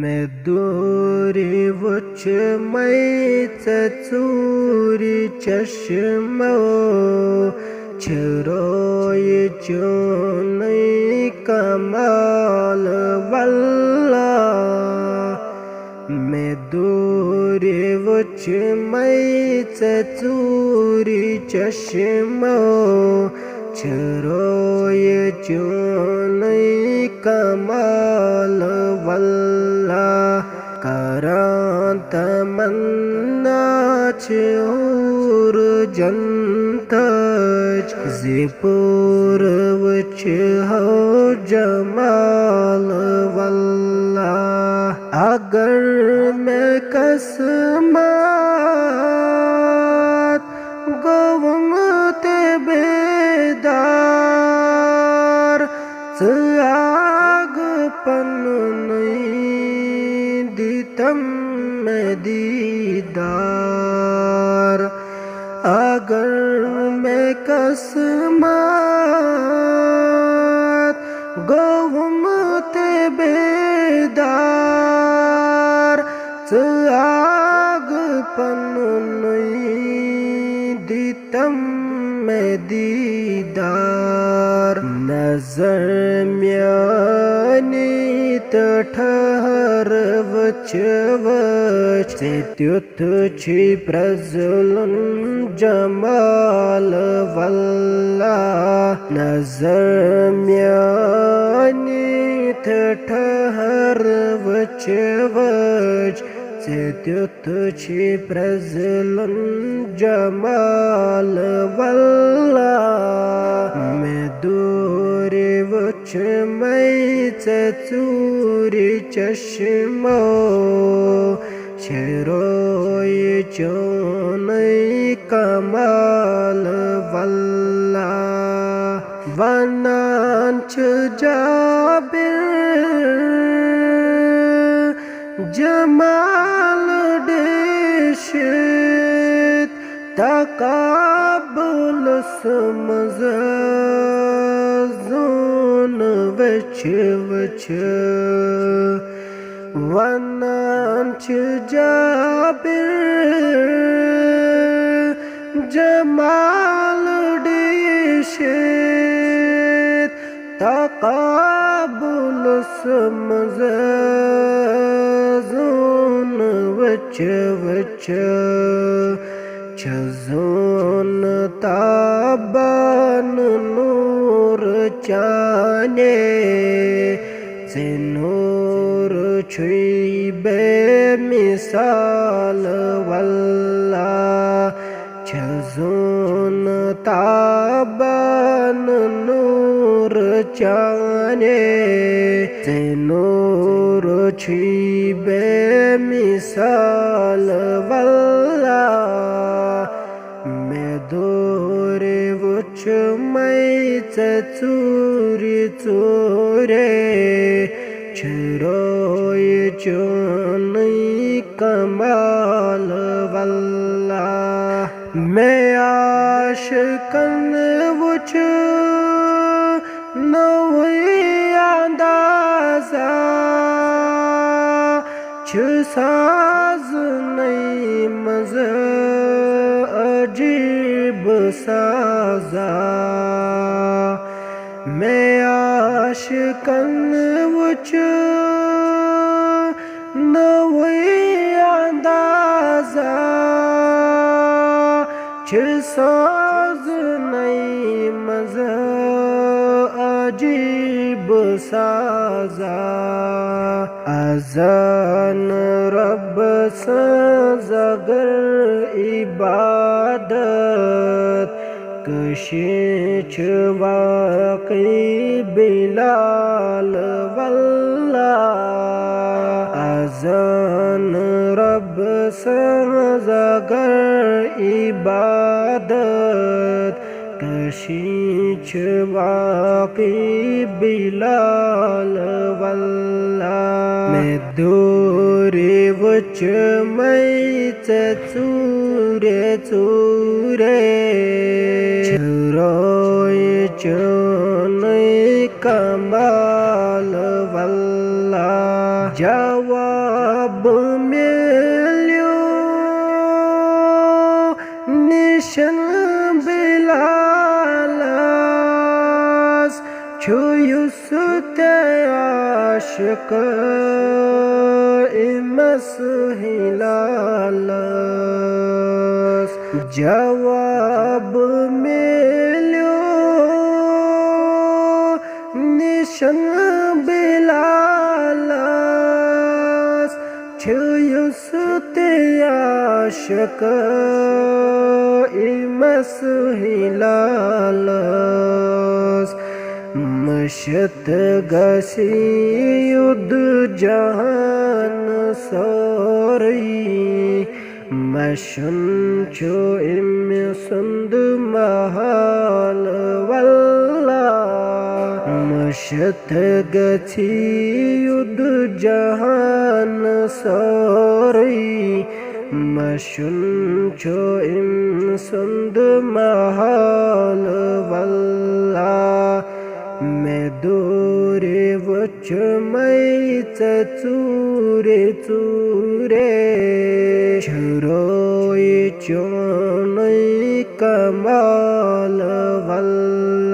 मैं दूरी वुच मई चूरी चश्मो छरोय चुनई कमाल वल्ला मैं दूरी वुच मई चूरी चश्मो छरोय चुनई कमाल वल्ला करांत मन्ना चूर जनतज ज़िपुर वच हो जमाल वल्ला अगर मैं कसमात गोवमते बेदार आग पन नहीं दीतम में दीदार अगर मैं कसमात गोवमते बेदार आग पन नहीं दीतम में दीदार नजर म्यानी ठहर वच वच से त्युत छी प्रजलन जमाल वल्ला नजर म्यानी ठहर वच वच से त्युत छी प्रजलन जमाल वल्ला मैं दूरी वच मई चूरी चश्मो छरोय चुनई कमाल वल्ला वनांच जाबिर जमाल देशित तकाबुल समज़ून वच वच वनांच जाबिर जमाल देशित तकाबुल समज़ून वच वच छजून ताबान नूर चाने से नूर छुई बेमिसाल वल्ला छजून ताबान नूर चाने से नूर छुई बेमिसाल वल्ला मैं दूरी वुच मई चूरी चूरे छरोय चुनई कमाल वल्ला मैं आशिकन वुच नवी अंदाज़ा छ साज नई मज़ा अजीब साजा मैं आशिकन वुच नवी अंदाज़ा छ साज नई मज़ा अजीब साजा अज़ान रब सज़गर इबादत कशिश वाक़ई बिलाल वल्ला अज़ान रब सज़गर इबादत कशिश वाक़ई बिलाल वल्ला मैं दूरी वच मई चूरे चूरे छरोय चुनई कमाल वल्ला जवा जवाब मिल्यो निशन बिलालस छुयुस ते आशिक इमस हिलालस जवाब मिल्यो निशन बिलालस छुयुस ते आशिक इमस हिलालस मशत गसी युद्ध जहान सोरी मशन छो इम सुंद महल वल्ला मशत गसी युद्ध जहान सोरी मशन छो इम सुंद महल वल्ला मैं दूरे वच मैच चूरे चूरे छरोई चोनई कमाल वल्ला